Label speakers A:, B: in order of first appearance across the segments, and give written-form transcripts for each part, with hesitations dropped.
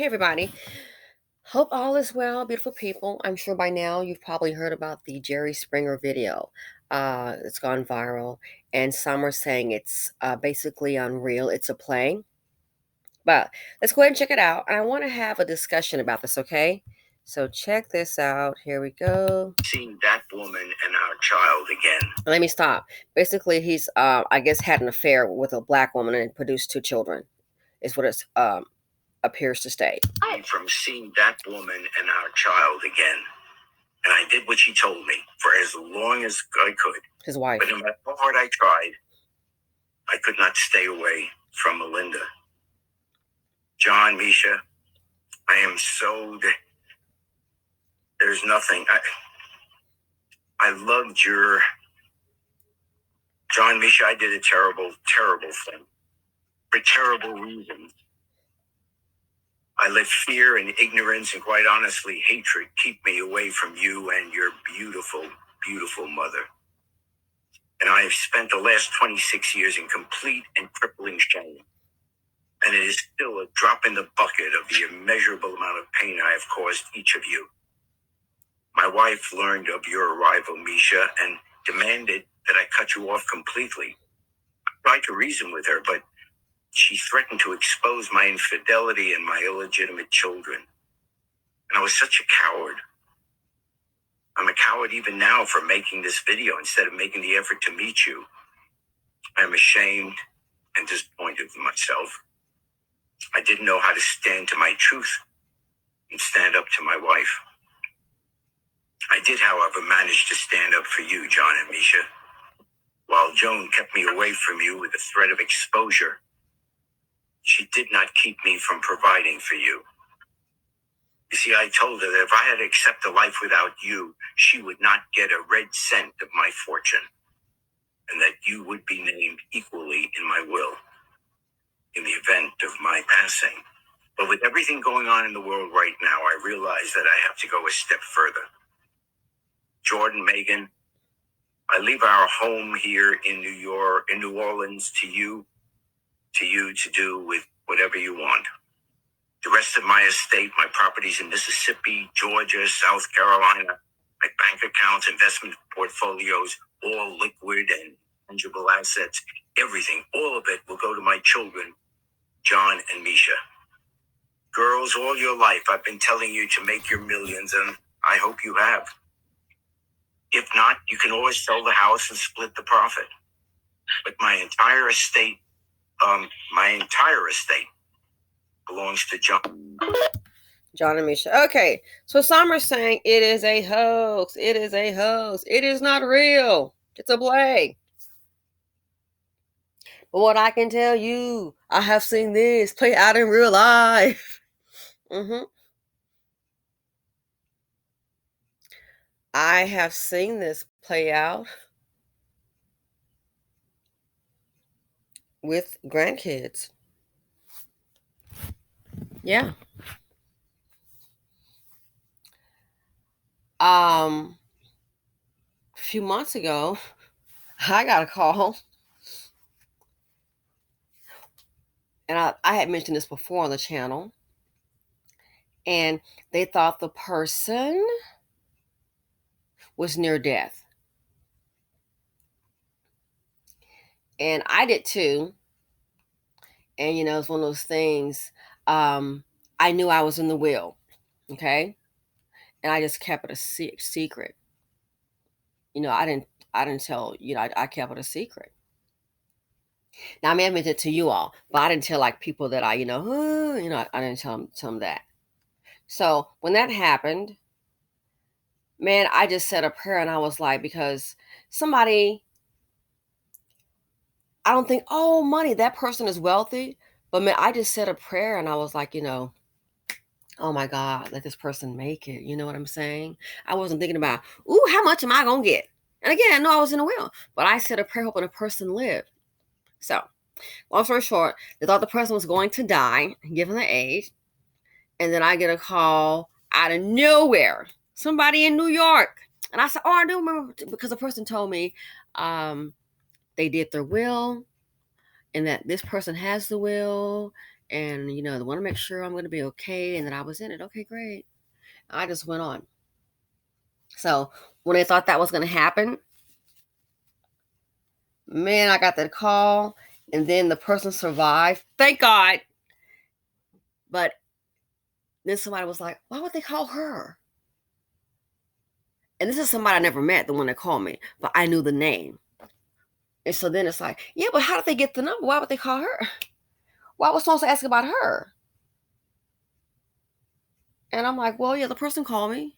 A: Hey, everybody. Hope all is well, beautiful people. I'm sure by now you've probably heard about the Jerry Springer video. It's gone viral, and some are saying it's basically unreal. It's a play. But let's go ahead and check it out. And I want to have a discussion about this, okay? So check this out. Here we go.
B: Seeing that woman and our child again.
A: Let me stop. Basically, he's, I guess, had an affair with a black woman and produced two children, is what it appears to state.
B: From seeing that woman and our child again. And I did what she told me for as long as I could.
A: His wife.
B: But no matter how hard I tried, I could not stay away from Melinda. John, Misha, I am so... There's nothing. I loved your... John, Misha, I did a terrible, terrible thing. For terrible reasons. I let fear and ignorance and, quite honestly, hatred keep me away from you and your beautiful, beautiful mother. And I have spent the last 26 years in complete and crippling shame. And it is still a drop in the bucket of the immeasurable amount of pain I have caused each of you. My wife learned of your arrival, Misha, and demanded that I cut you off completely. I tried to reason with her, but she threatened to expose my infidelity and my illegitimate children. And I was such a coward. I'm a coward even now for making this video instead of making the effort to meet you. I am ashamed and disappointed with myself. I didn't know how to stand to my truth and stand up to my wife. I did, however, manage to stand up for you, John and Misha. While Joan kept me away from you with the threat of exposure, she did not keep me from providing for you. You see, I told her that if I had to accept a life without you, she would not get a red cent of my fortune, and that you would be named equally in my will in the event of my passing. But with everything going on in the world right now, I realize that I have to go a step further. Jordan, Megan, I leave our home here in New Orleans to you to do with whatever you want. The rest of my estate, my properties in Mississippi, Georgia, South Carolina, my bank accounts, investment portfolios, all liquid and tangible assets, everything, all of it will go to my children, John and Misha. Girls, all your life, I've been telling you to make your millions, and I hope you have. If not, you can always sell the house and split the profit. But my entire estate belongs to John.
A: John and Misha. Okay, so some are saying it is a hoax. It is a hoax. It is not real. It's a play. But what I can tell you, I have seen this play out in real life. I have seen this play out with grandkids. Yeah. A few months ago, I got a call. And I had mentioned this before on the channel. And they thought the person was near death. And I did too. And, it's one of those things. I knew I was in the will. Okay. And I just kept it a secret. I didn't tell, I kept it a secret. Now, I may have mentioned it to you all, but I didn't tell like people that I didn't tell them that. So when that happened, man, I just said a prayer and I was like, because somebody, I don't think, oh, money, that person is wealthy. But man, I just said a prayer and I was like, oh my God, let this person make it. You know what I'm saying? I wasn't thinking about, ooh, how much am I going to get? And again, I know I was in a will, but I said a prayer hoping a person lived. So, long story short, they thought the person was going to die, given the age. And then I get a call out of nowhere, somebody in New York. And I said, oh, I do remember, because the person told me they did their will and that this person has the will and they want to make sure I'm going to be okay and that I was in it. Okay, great. I just went on. So when they thought that was going to happen, man, I got that call, and then the person survived. Thank God. But then somebody was like, why would they call her? And this is somebody I never met, the one that called me, but I knew the name. And so then it's like, yeah, but how did they get the number? Why would they call her? Why was someone supposed to ask about her? And I'm like, well, yeah, the person called me.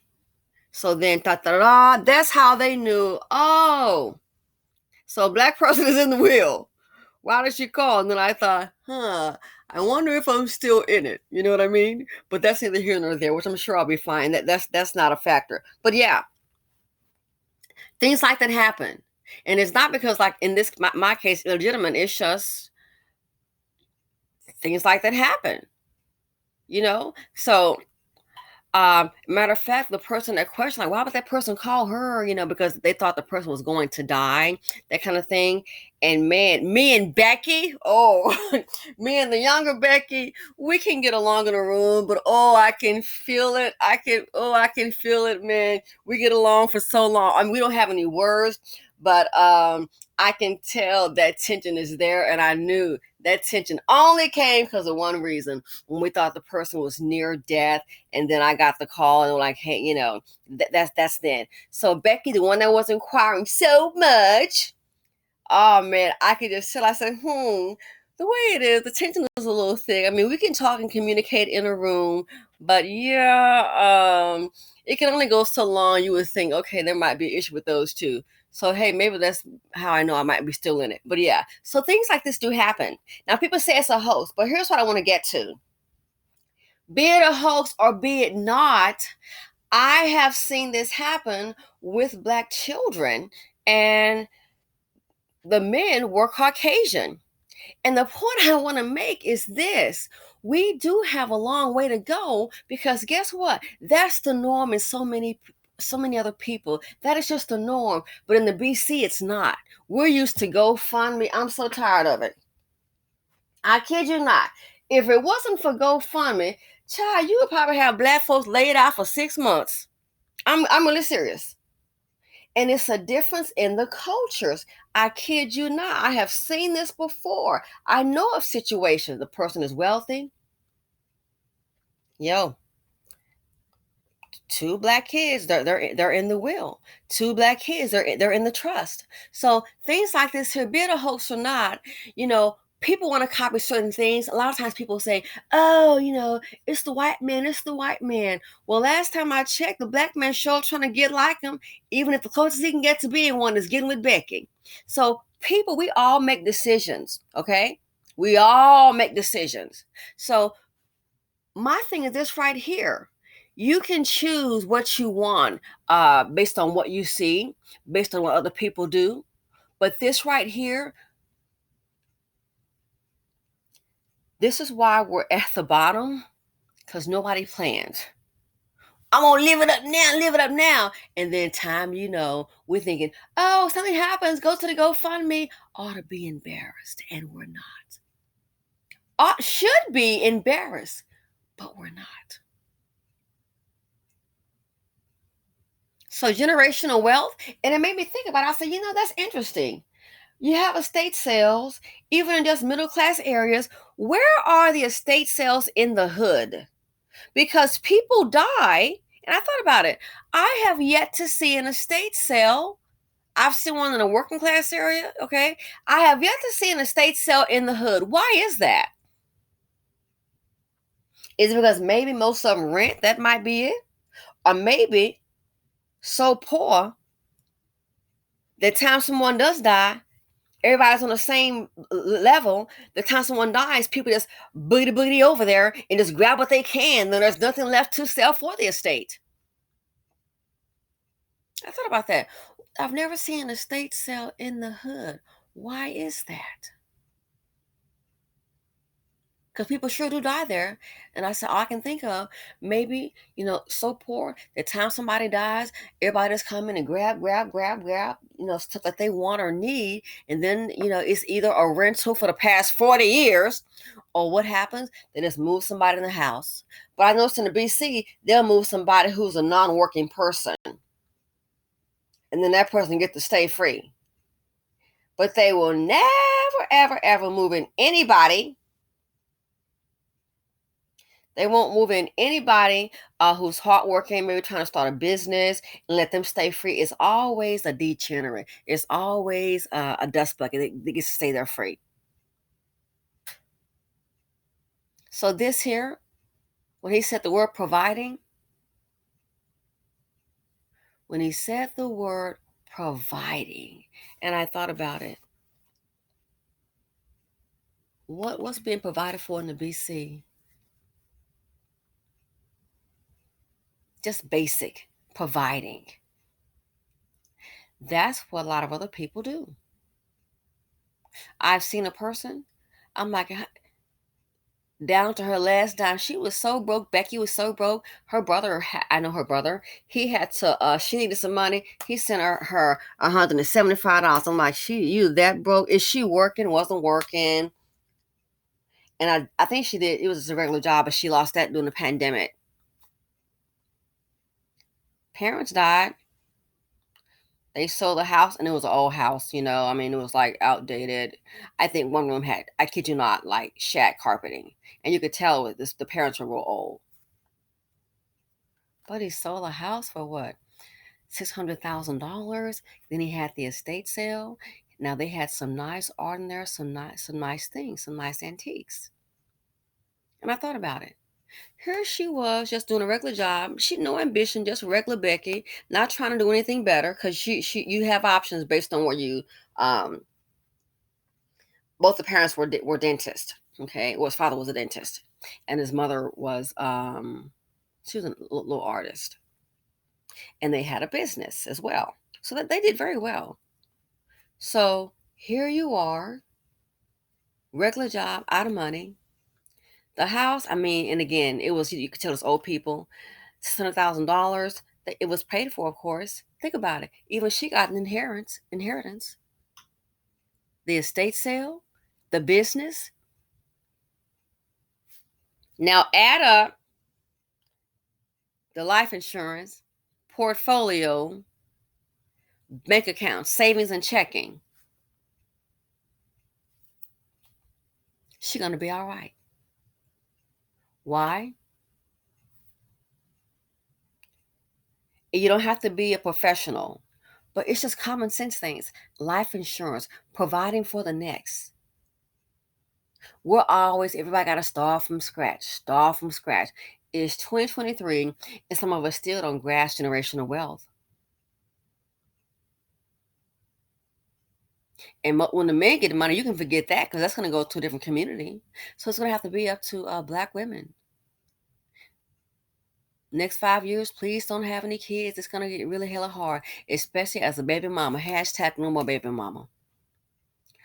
A: So then, that's how they knew. Oh, so a black person is in the wheel. Why did she call? And then I thought, I wonder if I'm still in it. You know what I mean? But that's neither here nor there, which I'm sure I'll be fine. That's not a factor. But yeah, things like that happen. And it's not because, like in this my case, illegitimate. It's just things like that happen. So matter of fact, the person that questioned, like, why would that person call her? Because they thought the person was going to die, that kind of thing. And man, me and Becky, me and the younger Becky, we can get along in a room, but I can feel it. I can feel it, man. We get along for so long. I mean, we don't have any words, but I can tell that tension is there, and I knew that tension only came because of one reason: when we thought the person was near death, and then I got the call and were like, hey, that's then. So Becky, the one that was inquiring so much, oh man, I could just tell. I said, the way it is, the tension is a little thick. I mean, we can talk and communicate in a room, but yeah, it can only go so long. You would think, okay, there might be an issue with those two. So hey, maybe that's how I know I might be still in it. But yeah, so things like this do happen. Now people say it's a hoax, but here's what I want to get to. Be it a hoax or be it not, I have seen this happen with Black children, and the men were Caucasian. And the point I want to make is this: we do have a long way to go, because guess what? That's the norm in so many other people. That is just the norm. But in the BC, it's not. We're used to GoFundMe. I'm so tired of it. I kid you not. If it wasn't for GoFundMe, child, you would probably have Black folks laid out for 6 months. I'm really serious. And it's a difference in the cultures. I kid you not. I have seen this before. I know of situations. The person is wealthy. Yo, two Black kids, they're in the will. Two Black kids, they're in the trust. So things like this here, be it a hoax or not, people want to copy certain things. A lot of times people say, oh, it's the white man, it's the white man. Well, last time I checked, the Black man sure trying to get like him, even if the closest he can get to being one is getting with Becky. So people, we all make decisions, okay? We all make decisions. So my thing is this right here: you can choose what you want, based on what you see, based on what other people do. But this right here, this is why we're at the bottom, because nobody plans. I'm gonna live it up now, live it up now. And then we're thinking, oh, something happens, go to the GoFundMe, ought to be embarrassed, and we're not. Should be embarrassed, but we're not. So generational wealth, and it made me think about it. I said, that's interesting. You have estate sales, even in just middle class areas. Where are the estate sales in the hood? Because people die, and I thought about it. I have yet to see an estate sale. I've seen one in a working class area, okay? I have yet to see an estate sale in the hood. Why is that? Is it because maybe most of them rent? That might be it. Or maybe so poor that time someone does die, everybody's on the same level. The time someone dies, people just booty over there and just grab what they can. Then there's nothing left to sell for the estate. I thought about that. I've never seen an estate sale in the hood. Why is that? Because people sure do die there. And I said, all I can think of, maybe, so poor, the time somebody dies, everybody just come in and grab, stuff that they want or need. And then, it's either a rental for the past 40 years, or what happens, they just move somebody in the house. But I noticed in the BC, they'll move somebody who's a non-working person. And then that person gets to stay free. But they will never, ever, ever move in anybody. They won't move in anybody who's hardworking, maybe trying to start a business, and let them stay free. It's always a degenerate. It's always a dust bucket. They get to stay there free. So this here, when he said the word providing, and I thought about it. What's being provided for in the BC? Just basic providing. That's what a lot of other people do. I've seen a person, I'm like, down to her last dime. She was so broke. Becky was so broke. Her brother, I know her brother, he had to, she needed some money. He sent her $175. I'm like, you that broke? Is she working? Wasn't working. And I think she did. It was a regular job, but she lost that during the pandemic. Parents died. They sold the house, and it was an old house, it was like outdated. I think one room had, I kid you not, like shag carpeting. And you could tell the parents were real old. But he sold a house for what? $600,000. Then he had the estate sale. Now they had some nice art in there, some nice things, some nice antiques. And I thought about it. Here she was, just doing a regular job. She no ambition, just regular Becky, not trying to do anything better, because you have options based on where you. Both the parents were dentists. Okay, well, his father was a dentist, and his mother was she was a little artist, and they had a business as well. So that they did very well. So here you are, regular job, out of money. The house, and again, it was, you could tell it's old people, $600,000. It was paid for, of course. Think about it. Even she got an inheritance. The estate sale, the business. Now add up the life insurance, portfolio, bank accounts, savings and checking. She's going to be all right. Why? You don't have to be a professional, but it's just common sense things. Life insurance, providing for the next. Everybody got to start from scratch. It's 2023, and some of us still don't grasp generational wealth. And when the men get the money, you can forget that, because that's going to go to a different community. So it's going to have to be up to Black women. Next 5 years, please don't have any kids. It's going to get really hella hard, especially as a baby mama. Hashtag no more baby mama.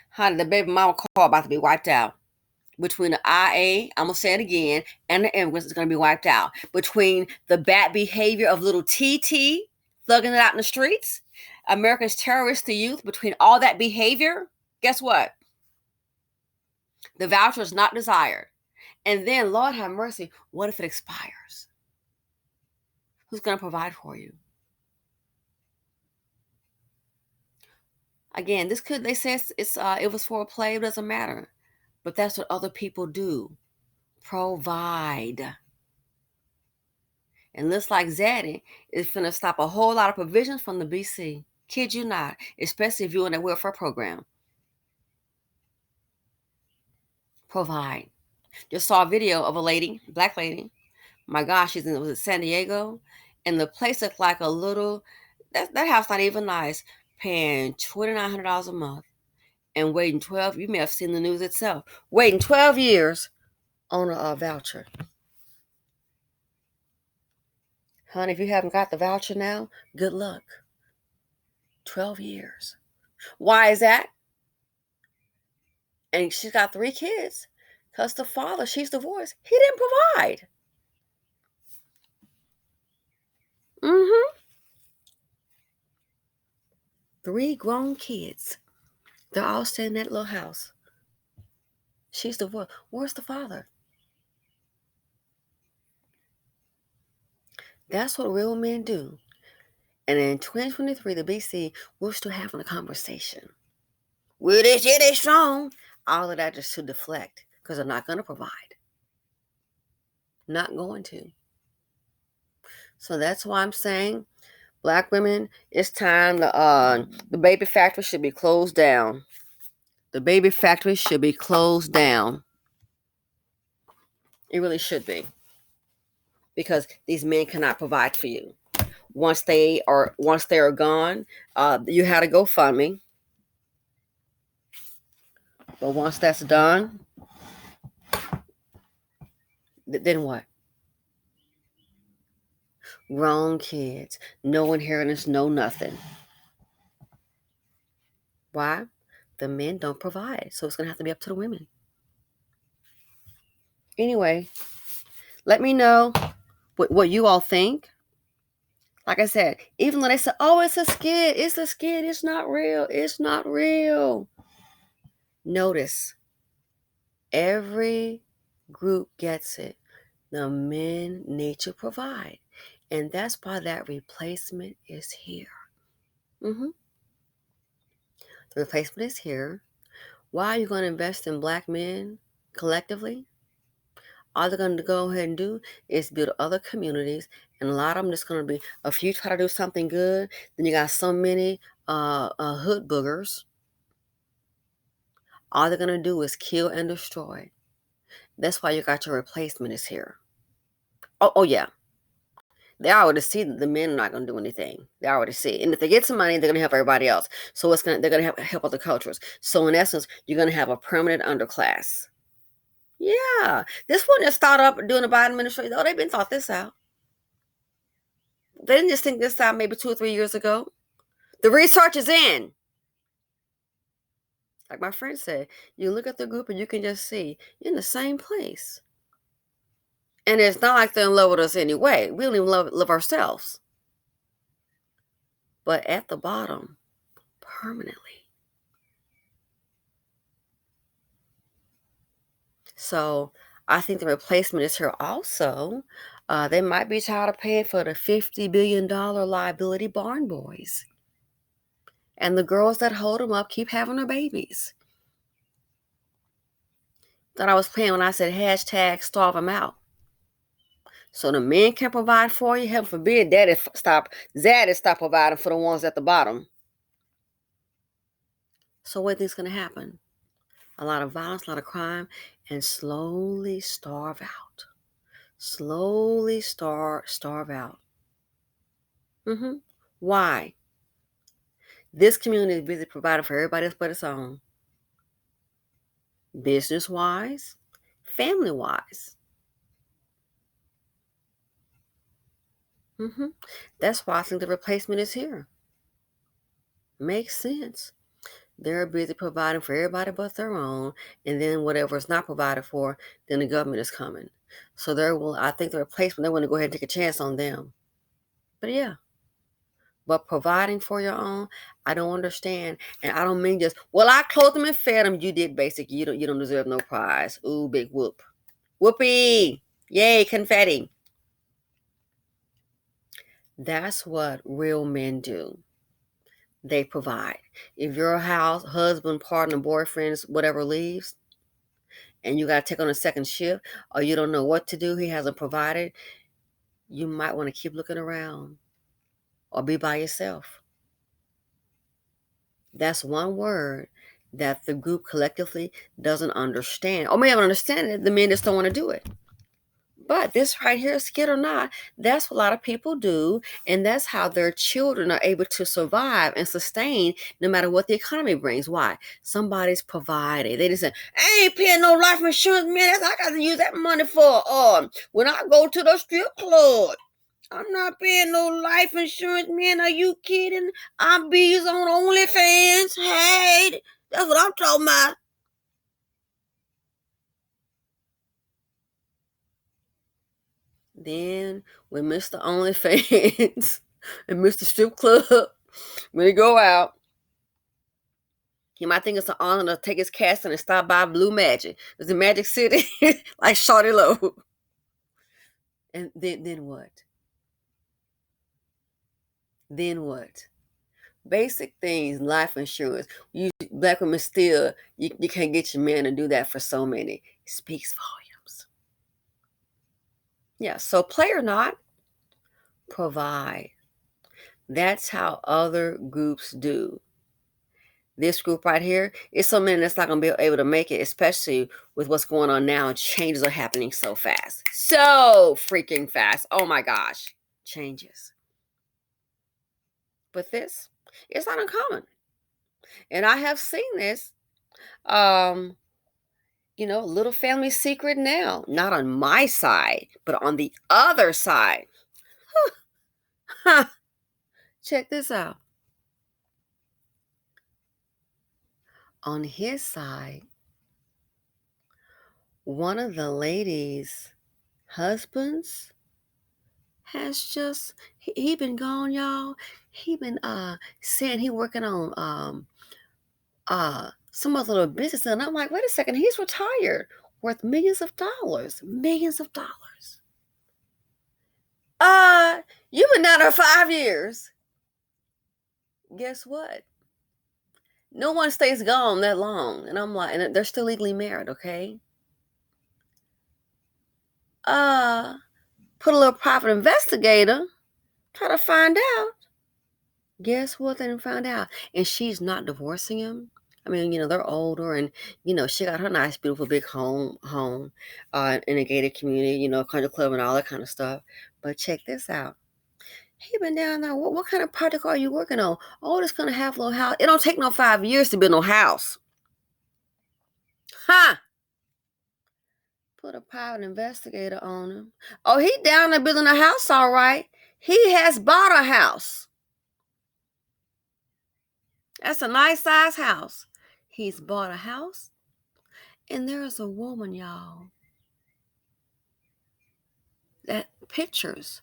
A: Honey, the baby mama call about to be wiped out. Between the IA, I'm going to say it again, and the immigrants, is going to be wiped out. Between the bad behavior of little TT, thugging it out in the streets, America's terrorists to youth, between all that behavior, guess what? The voucher is not desired. And then, Lord have mercy, what if it expires? Who's going to provide for you? Again, they say it was for a play, it doesn't matter. But that's what other people do. Provide. And looks like Zaddy is finna stop a whole lot of provisions from the BC. Kid you not, especially if you're in a welfare program. Provide. Just saw a video of a lady, Black lady. My gosh, was in San Diego, and the place looked like a little. That house not even nice. Paying $2,900 a month, and waiting 12. You may have seen the news itself. Waiting 12 years on a voucher. Honey, if you haven't got the voucher now, good luck. 12 years. Why is that? And she's got 3 kids. Because the father, she's divorced, he didn't provide. Mm-hmm. 3 grown kids. They're all staying in that little house. She's divorced. Where's the father? That's what real men do. And in 2023, the BC, we're still having a conversation. Well, they say they strong. All of that just to deflect because they're not going to provide. Not going to. So that's why I'm saying, Black women, it's time to, the baby factory should be closed down. The baby factory should be closed down. It really should be. Because these men cannot provide for you. Once they are gone, you had a GoFundMe. But once that's done, then what? Grown kids, no inheritance, no nothing. Why? The men don't provide, so it's gonna have to be up to the women. Anyway, let me know what you all think. Like I said, even though they say, "Oh, it's a skit, it's not real, it's not real." Notice, every group gets it. The men need to provide, and that's why that replacement is here. The replacement is here. Why are you going to invest in Black men collectively? All they're going to go ahead and do is build other communities, and a lot of them just going to be, a few try to do something good, then you got so many hood boogers. All they're going to do is kill and destroy. That's why you got your replacement is here. Oh yeah. They already see that the men are not going to do anything. They already see. And if they get some money, they're going to help everybody else. So they're going to help other cultures. So in essence, you're going to have a permanent underclass. Yeah. This one just started up during the Biden administration. Oh, they've been thought this out. They didn't just think this out maybe 2 or 3 years ago. The research is in. Like my friend said, you look at the group and you can just see you're in the same place. And it's not like they're in love with us anyway. We don't even love ourselves. But at the bottom, permanently. So I think the replacement is here also. They might be tired of paying for the $50 billion liability barn boys. And the girls that hold them up keep having their babies. Thought I was playing when I said hashtag starve them out. So the men can provide for you. Heaven forbid daddy stop providing for the ones at the bottom. So what do you think's going to happen? A lot of violence, a lot of crime, and slowly starve out. Slowly starve out. Why? This community is busy providing for everybody else but its own. Business-wise, family-wise. That's why I think the replacement is here. Makes sense. They're busy providing for everybody but their own, and then whatever is not provided for, then the government is coming. So I think the replacement, they want to go ahead and take a chance on them. But yeah. But providing for your own, I don't understand. And I don't mean just, well, I clothed them and fed them. You did basic. You don't deserve no prize. Ooh, big whoop. Whoopee. Yay, confetti. That's what real men do. They provide. If your husband, partner, boyfriend, whatever leaves, and you got to take on a second shift, or you don't know what to do, he hasn't provided, you might want to keep looking around or be by yourself. That's one word that the group collectively doesn't understand. Or may have understand it, the men just don't want to do it. But this right here, skid or not, that's what a lot of people do. And that's how their children are able to survive and sustain no matter what the economy brings. Why? Somebody's providing. They just say, I ain't paying no life insurance, man. I got to use that money for when I go to the strip club. I'm not paying no life insurance, man. Are you kidding? I'm bees on OnlyFans. Hey, that's what I'm talking about. Then when Mr. OnlyFans and Mr. Strip Club, when they go out, he might think it's an honor to take his casting and stop by Blue Magic. It's in Magic City, like Shawty Low. And then what? Then what? Basic things, life insurance. You black women still, you can't get your man to do that for so many. It speaks volumes. Yeah, so play or not, provide. That's how other groups do. This group right here is so many that's not going to be able to make it, especially with what's going on now. Changes are happening so fast. So freaking fast. Oh my gosh. Changes. But this, it's not uncommon. And I have seen this, little family secret now. Not on my side, but on the other side. Huh. Check this out. On his side, one of the ladies' husbands has just he been gone, y'all. He been saying he working on some other little business, and I'm like, wait a second, he's retired, worth millions of dollars, millions of dollars. You've been down there 5 years. Guess what? No one stays gone that long, and I'm like, and they're still legally married, okay? Put a little private investigator, try to find out. Guess what? They didn't find out. And she's not divorcing him. I mean, they're older, and she got her nice, beautiful, big home, in a gated community, country club and all that kind of stuff. But check this out. He been down there. What kind of project are you working on? Oh, it's gonna have a little house. It don't take no 5 years to build no house. Huh? Put a private investigator on him. Oh, he down there building a house, all right. He has bought a house. That's a nice size house. He's bought a house, and there's a woman, y'all, that pictures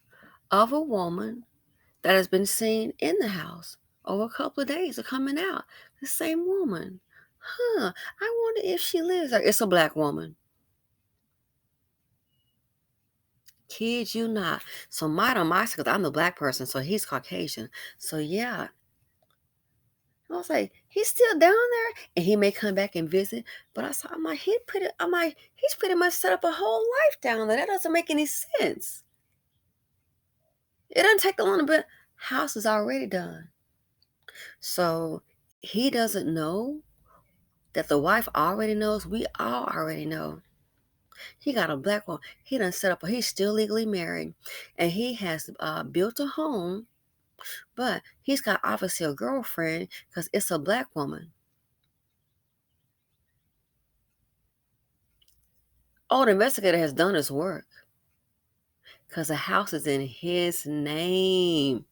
A: of a woman that has been seen in the house over a couple of days are coming out. The same woman. I wonder if she lives there. It's a black woman. Kid you not. So mine on my side, because I'm the black person, so he's Caucasian. So yeah. I was like, he's still down there, and he may come back and visit. But I'm like, he's pretty much set up a whole life down there. That doesn't make any sense. It doesn't take long, but house is already done. So he doesn't know that the wife already knows. We all already know. He got a black one. He done set up. He's still legally married, and he has built a home. But he's got obviously a girlfriend because it's a black woman. Oh, the investigator has done his work because the house is in his name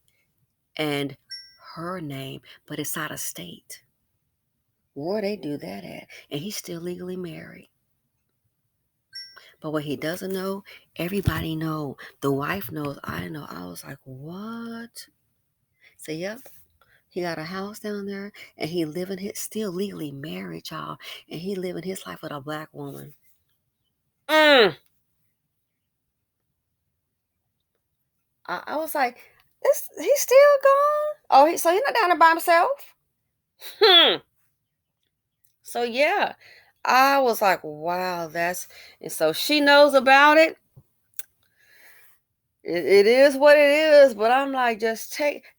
A: and her name, but it's out of state. Where they do that at? And he's still legally married. But what he doesn't know, everybody know. The wife knows. I know. I was like, what? So, yep. He got a house down there, and he still legally married, y'all. And he living his life with a black woman. I was like, he's still gone? Oh, so he's not down there by himself? So yeah, I was like, wow, and so she knows about it. It is what it is, but I'm like,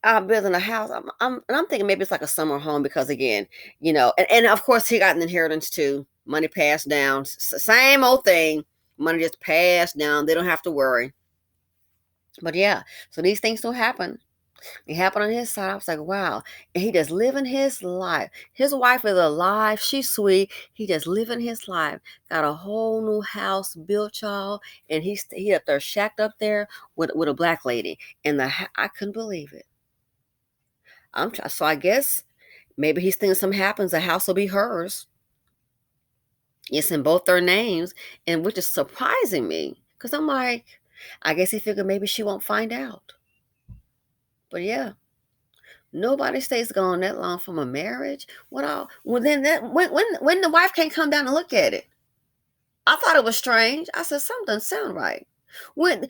A: I'm building a house. I'm thinking maybe it's like a summer home because again, and of course he got an inheritance too. Money passed down, same old thing. Money just passed down. They don't have to worry. But yeah, so these things don't happen. It happened on his side. I was like, wow. And he just living his life. His wife is alive. She's sweet. He just living his life. Got a whole new house built, y'all. And he up there, shacked up there with a black lady. And I couldn't believe it. So I guess maybe he's thinking something happens, the house will be hers. It's in both their names, and which is surprising me. Because I'm like, I guess he figured maybe she won't find out. But yeah, nobody stays gone that long from a marriage. What all? Well, then when the wife can't come down and look at it, I thought it was strange. I said something doesn't sound right. When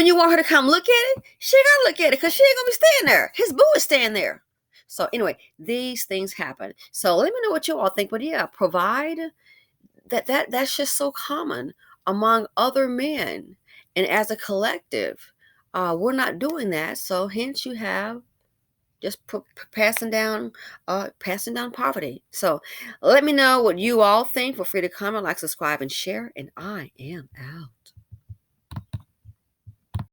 A: you want her to come look at it, she gotta look at it because she ain't gonna be staying there. His boo is staying there. So anyway, these things happen. So let me know what you all think. But yeah, provide that's just so common among other men, and as a collective, we're not doing that. So hence you have just passing down poverty. So let me know what you all think. Feel free to comment, like, subscribe, and share. And I am out.